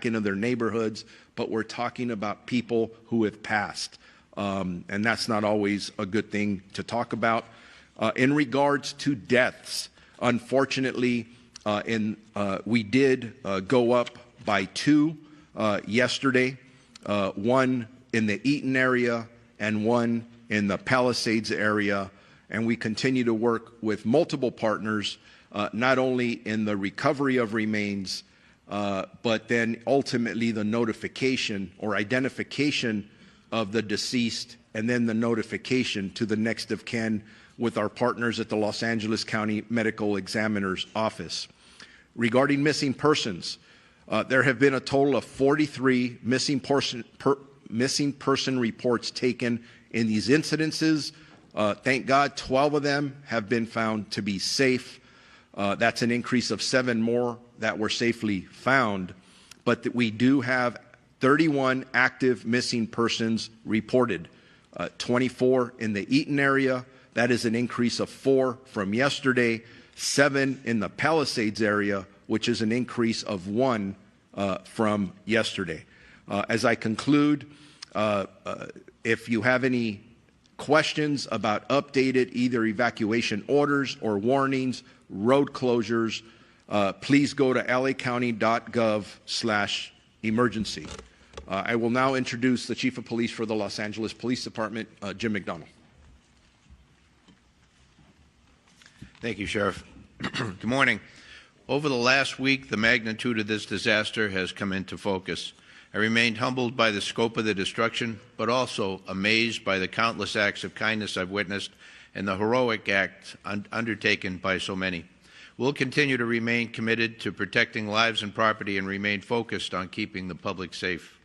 into their neighborhoods, but we're talking about people who have passed. And that's not always a good thing to talk about. In regards to deaths, unfortunately, we did go up by 2 yesterday, 1 in the Eaton area and 1 in the Palisades area. And we continue to work with multiple partners, not only in the recovery of remains, but then ultimately the notification or identification of the deceased, and then the notification to the next of kin with our partners at the Los Angeles County Medical Examiner's Office. Regarding missing persons, there have been a total of 43 missing person reports taken in these incidences. Thank God 12 of them have been found to be safe. That's an increase of 7 more that were safely found, but that we do have 31 active missing persons reported, 24 in the Eaton area. That is an increase of 4 from yesterday, 7 in the Palisades area, which is an increase of 1 from yesterday. As I conclude, if you have any questions about updated either evacuation orders or warnings, road closures, please go to lacounty.gov/emergency. I will now introduce the Chief of Police for the Los Angeles Police Department, Jim McDonald. Thank you, Sheriff. Good morning. Over the last week, the magnitude of this disaster has come into focus. I remained humbled by the scope of the destruction, but also amazed by the countless acts of kindness I've witnessed and the heroic acts undertaken by so many. We'll continue to remain committed to protecting lives and property and remain focused on keeping the public safe.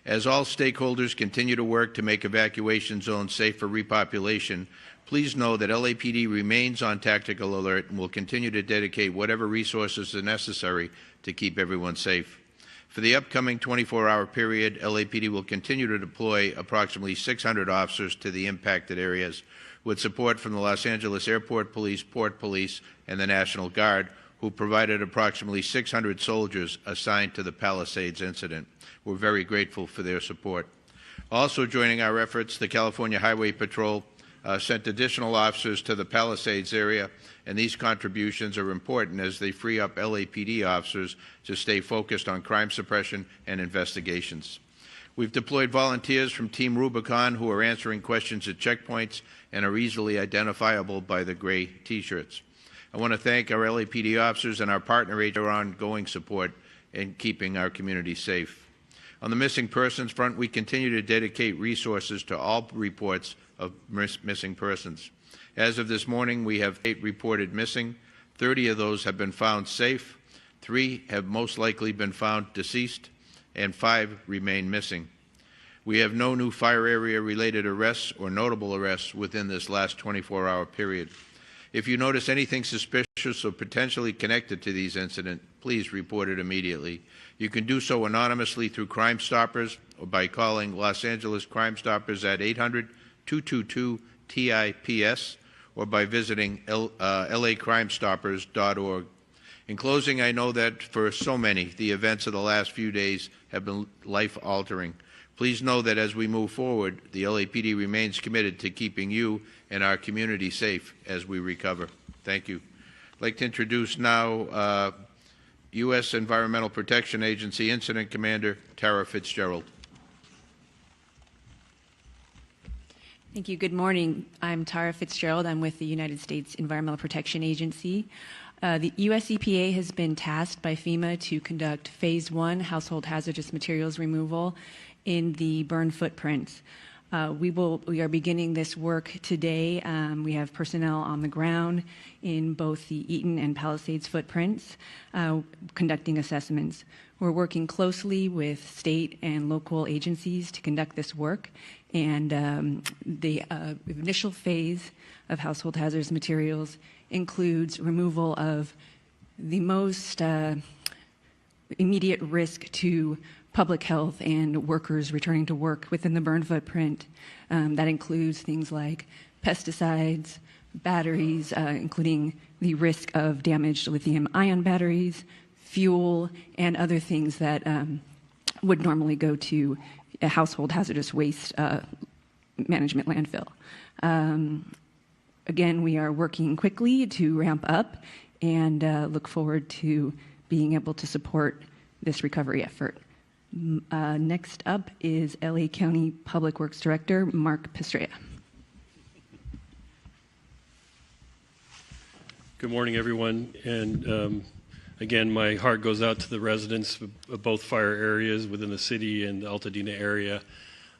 As all stakeholders continue to work to make evacuation zones safe for repopulation, please know that LAPD remains on tactical alert and will continue to dedicate whatever resources are necessary to keep everyone safe. For the upcoming 24-hour period, LAPD will continue to deploy approximately 600 officers to the impacted areas, with support from the Los Angeles Airport Police, Port Police, and the National Guard, who provided approximately 600 soldiers assigned to the Palisades incident. We're very grateful for their support. Also joining our efforts, the California Highway Patrol sent additional officers to the Palisades area, and these contributions are important as they free up LAPD officers to stay focused on crime suppression and investigations. We've deployed volunteers from Team Rubicon who are answering questions at checkpoints and are easily identifiable by the gray T-shirts. I want to thank our LAPD officers and our partner agents for their ongoing support in keeping our community safe. On the missing persons front, we continue to dedicate resources to all reports of missing persons. As of this morning, we have 8 reported missing. 30 of those have been found safe. 3 have most likely been found deceased, and 5 remain missing. We have no new fire area-related arrests or notable arrests within this last 24-hour period. If you notice anything suspicious or potentially connected to these incidents, please report it immediately. You can do so anonymously through Crime Stoppers or by calling Los Angeles Crime Stoppers at 800-222-TIPS or by visiting lacrimestoppers.org. In closing, I know that for so many, the events of the last few days have been life-altering. Please know that as we move forward, the LAPD remains committed to keeping you and our community safe as we recover. Thank you. I'd like to introduce now U.S. Environmental Protection Agency Incident Commander Tara Fitzgerald. Thank you. Good morning. I'm Tara Fitzgerald. I'm with the United States Environmental Protection Agency. The U.S. EPA has been tasked by FEMA to conduct Phase 1 household hazardous materials removal in the burn footprints. We are beginning this work today. We have personnel on the ground in both the Eaton and Palisades footprints conducting assessments. We're working closely with state and local agencies to conduct this work, and the initial phase of household hazardous materials includes removal of the most immediate risk to public health and workers returning to work within the burn footprint. That includes things like pesticides, batteries, including the risk of damaged lithium-ion batteries, fuel, and other things that would normally go to a household hazardous waste management landfill. Again, we are working quickly to ramp up and look forward to being able to support this recovery effort. Next up is LA County Public Works Director Mark Pistrella. Good morning, everyone. And again, my heart goes out to the residents of both fire areas within the city and the Altadena area.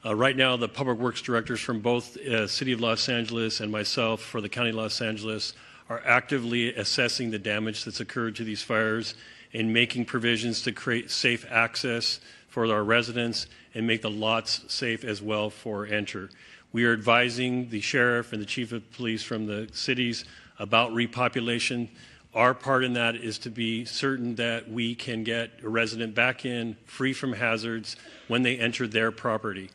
Right now, the public works directors from both City of Los Angeles and myself for the County of Los Angeles are actively assessing the damage that's occurred to these fires and making provisions to create safe access for our residents and make the lots safe as well for enter. We are advising the sheriff and the chief of police from the cities about repopulation. Our part in that is to be certain that we can get a resident back in free from hazards when they enter their property.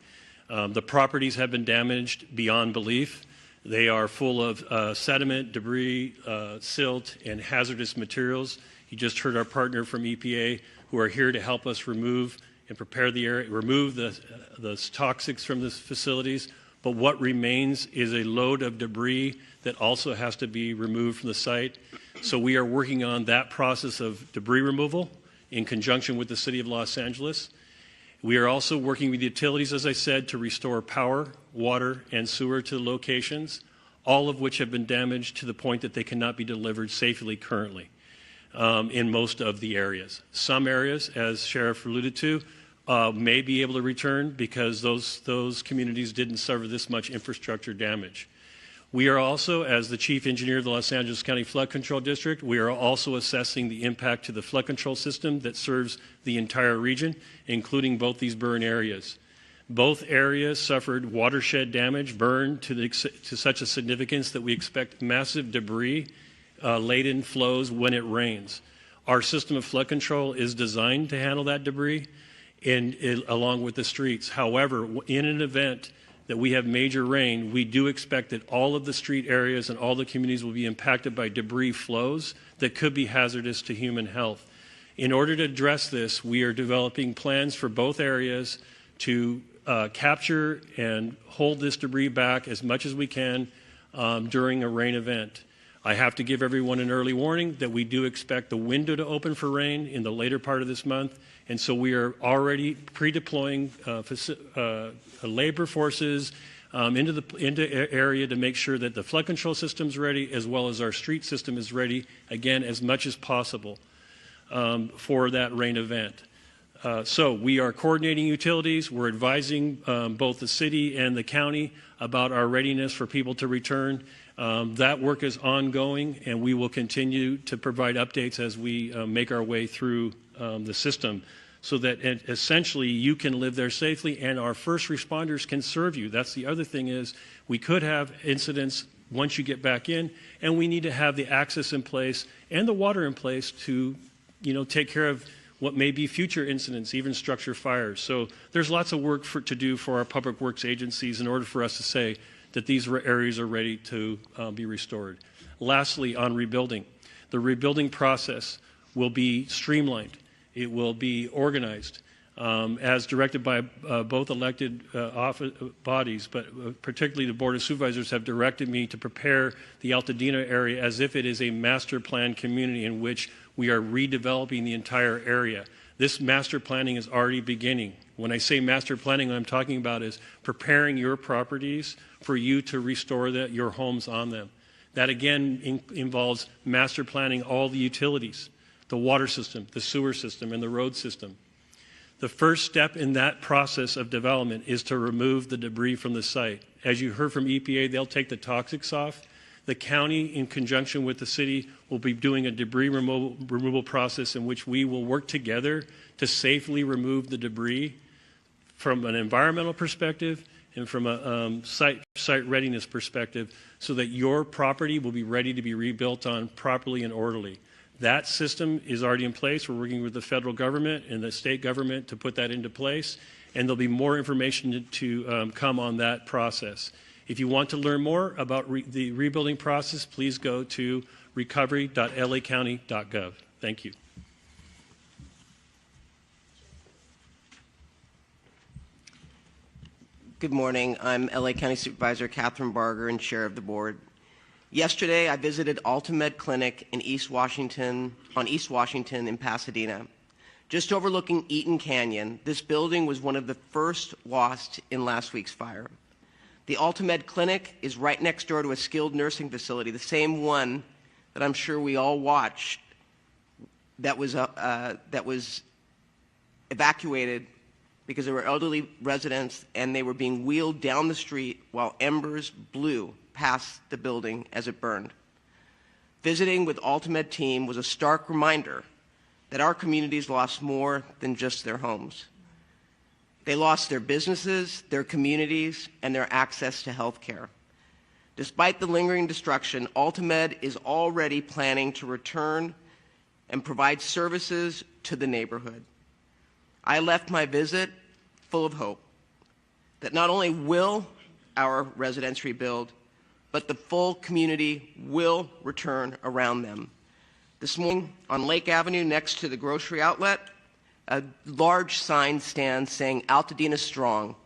The properties have been damaged beyond belief. They are full of sediment, debris, silt, and hazardous materials. You just heard our partner from EPA who are here to help us remove and prepare the area, remove the toxics from the facilities. But what remains is a load of debris that also has to be removed from the site. So we are working on that process of debris removal in conjunction with the City of Los Angeles. We are also working with utilities, as I said, to restore power, water, and sewer to the locations, all of which have been damaged to the point that they cannot be delivered safely currently in most of the areas. Some areas, as Sheriff alluded to, may be able to return because those communities didn't suffer this much infrastructure damage. We are also, as the Chief Engineer of the Los Angeles County Flood Control District, we are also assessing the impact to the flood control system that serves the entire region, including both these burn areas. Both areas suffered watershed damage, burn to such a significance that we expect massive debris laden flows when it rains. Our system of flood control is designed to handle that debris along with the streets. However, in an event that we have major rain, we do expect that all of the street areas and all the communities will be impacted by debris flows that could be hazardous to human health. In order to address this, we are developing plans for both areas to capture and hold this debris back as much as we can during a rain event. I have to give everyone an early warning that we do expect the window to open for rain in the later part of this month, and so we are already pre-deploying labor forces into area to make sure that the flood control system is ready as well as our street system is ready, again, as much as possible for that rain event. So we are coordinating utilities. We're advising both the city and the county about our readiness for people to return. That work is ongoing, and we will continue to provide updates as we make our way through the system so that essentially you can live there safely and our first responders can serve you. That's the other thing is we could have incidents once you get back in, and we need to have the access in place and the water in place to, take care of what may be future incidents, even structure fires. So there's lots of work to do for our public works agencies in order for us to say that these areas are ready to be restored. Lastly, on rebuilding. The rebuilding process will be streamlined. It will be organized as directed by both elected bodies, but particularly the Board of Supervisors have directed me to prepare the Altadena area as if it is a master plan community in which we are redeveloping the entire area. This master planning is already beginning. When I say master planning, what I'm talking about is preparing your properties for you to restore your homes on them. That again involves master planning all the utilities, the water system, the sewer system, and the road system. The first step in that process of development is to remove the debris from the site. As you heard from EPA, they'll take the toxics off. The county, in conjunction with the city, will be doing a debris removal process in which we will work together to safely remove the debris from an environmental perspective and from a site readiness perspective so that your property will be ready to be rebuilt on properly and orderly. That system is already in place. We're working with the federal government and the state government to put that into place, and there'll be more information to come on that process. If you want to learn more about the rebuilding process, please go to recovery.lacounty.gov. Thank you. Good morning. I'm LA County Supervisor Catherine Barger and Chair of the Board. Yesterday, I visited Altamed Clinic in East Washington in Pasadena. Just overlooking Eaton Canyon, this building was one of the first lost in last week's fire. The Altamed Clinic is right next door to a skilled nursing facility, the same one that I'm sure we all watched that was evacuated because there were elderly residents and they were being wheeled down the street while embers blew past the building as it burned. Visiting with Altamed team was a stark reminder that our communities lost more than just their homes. They lost their businesses, their communities, and their access to health care. Despite the lingering destruction, Altamed is already planning to return and provide services to the neighborhood. I left my visit full of hope that not only will our residents rebuild, but the full community will return around them. This morning on Lake Avenue next to the grocery outlet, a large sign stands saying, "Altadena strong,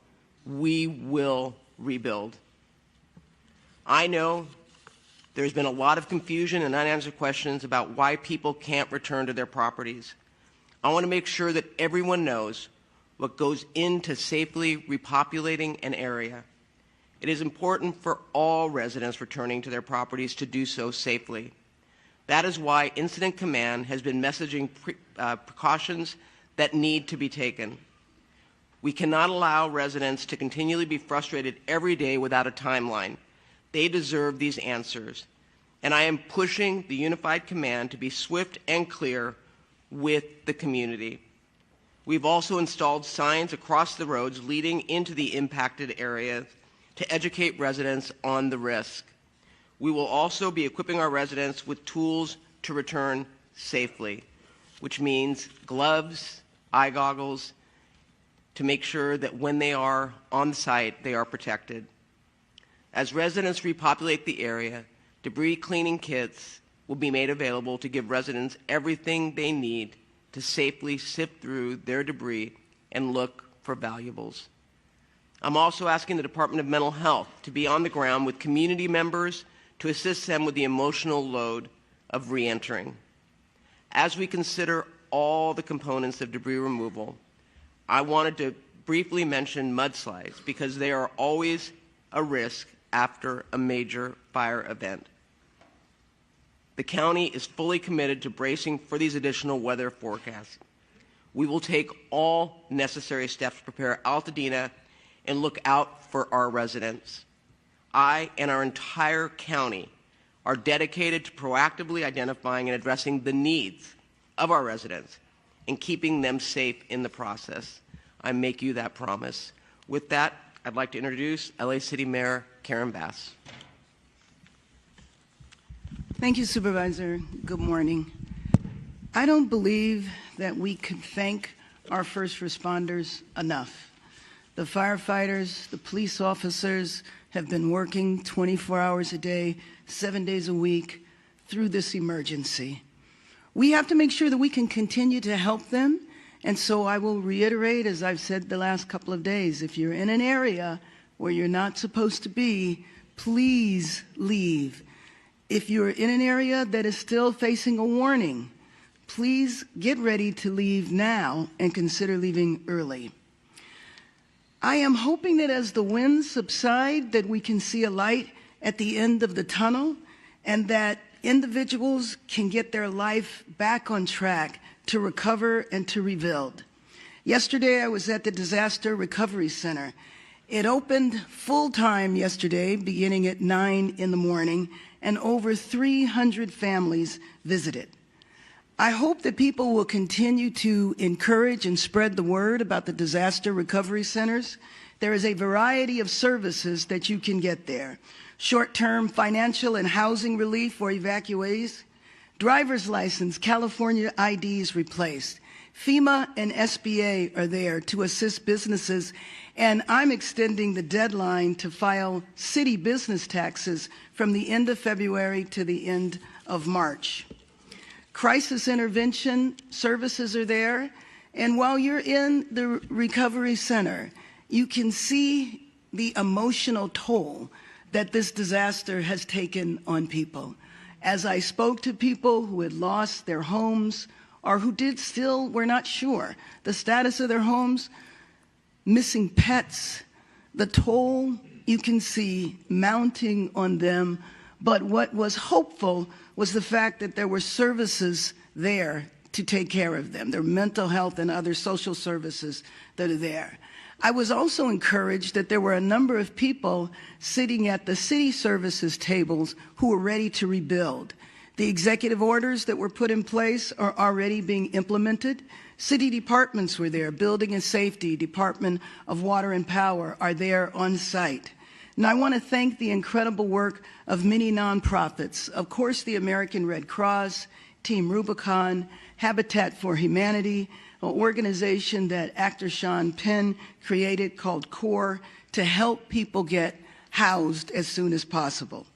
we will rebuild." I know there's been a lot of confusion and unanswered questions about why people can't return to their properties. I want to make sure that everyone knows what goes into safely repopulating an area. It is important for all residents returning to their properties to do so safely. That is why Incident Command has been messaging precautions that need to be taken. We cannot allow residents to continually be frustrated every day without a timeline. They deserve these answers. And I am pushing the Unified Command to be swift and clear with the community. We've also installed signs across the roads leading into the impacted area to educate residents on the risk. We will also be equipping our residents with tools to return safely, which means gloves, eye goggles, to make sure that when they are on site, they are protected. As residents repopulate the area, debris cleaning kits will be made available to give residents everything they need to safely sift through their debris and look for valuables. I'm also asking the Department of Mental Health to be on the ground with community members to assist them with the emotional load of reentering. As we consider all the components of debris removal, I wanted to briefly mention mudslides because they are always a risk after a major fire event. The county is fully committed to bracing for these additional weather forecasts. We will take all necessary steps to prepare Altadena and look out for our residents. I and our entire county are dedicated to proactively identifying and addressing the needs of our residents and keeping them safe in the process. I make you that promise. With that, I'd like to introduce LA City Mayor Karen Bass. Thank you, Supervisor. Good morning. I don't believe that we can thank our first responders enough. The firefighters, the police officers have been working 24 hours a day, 7 days a week through this emergency. We have to make sure that we can continue to help them. And so I will reiterate, as I've said the last couple of days, if you're in an area where you're not supposed to be, please leave. If you're in an area that is still facing a warning, please get ready to leave now and consider leaving early. I am hoping that as the winds subside, that we can see a light at the end of the tunnel and that individuals can get their life back on track to recover and to rebuild. Yesterday, I was at the Disaster Recovery Center. It opened full-time yesterday, beginning at 9 in the morning, and over 300 families visited. I hope that people will continue to encourage and spread the word about the disaster recovery centers. There is a variety of services that you can get there. Short-term financial and housing relief for evacuees, driver's license, California IDs replaced. FEMA and SBA are there to assist businesses, and I'm extending the deadline to file city business taxes from the end of February to the end of March. Crisis intervention services are there, and while you're in the recovery center, you can see the emotional toll that this disaster has taken on people. As I spoke to people who had lost their homes or who were not sure the status of their homes, missing pets, the toll you can see mounting on them. But what was hopeful was the fact that there were services there to take care of them. There are mental health and other social services that are there. I was also encouraged that there were a number of people sitting at the city services tables who were ready to rebuild. The executive orders that were put in place are already being implemented. City departments were there. Building and Safety, Department of Water and Power are there on site. And I want to thank the incredible work of many nonprofits. Of course, the American Red Cross, Team Rubicon, Habitat for Humanity, an organization that actor Sean Penn created called CORE to help people get housed as soon as possible.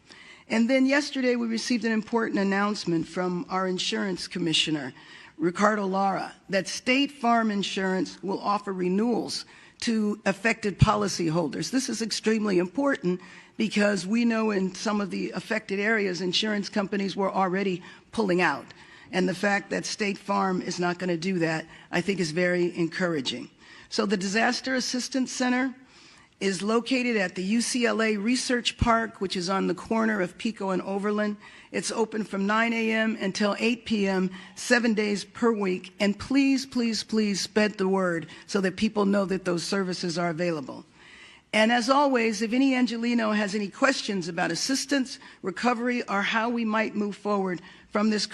And then yesterday we received an important announcement from our insurance commissioner, Ricardo Lara, that State Farm Insurance will offer renewals to affected policyholders. This is extremely important because we know in some of the affected areas, insurance companies were already pulling out. And the fact that State Farm is not going to do that, I think, is very encouraging. So the Disaster Assistance Center is located at the UCLA Research Park, which is on the corner of Pico and Overland. It's open from 9 a.m. until 8 p.m., 7 days per week. And please, please, please spread the word so that people know that those services are available. And as always, if any Angelino has any questions about assistance, recovery, or how we might move forward from this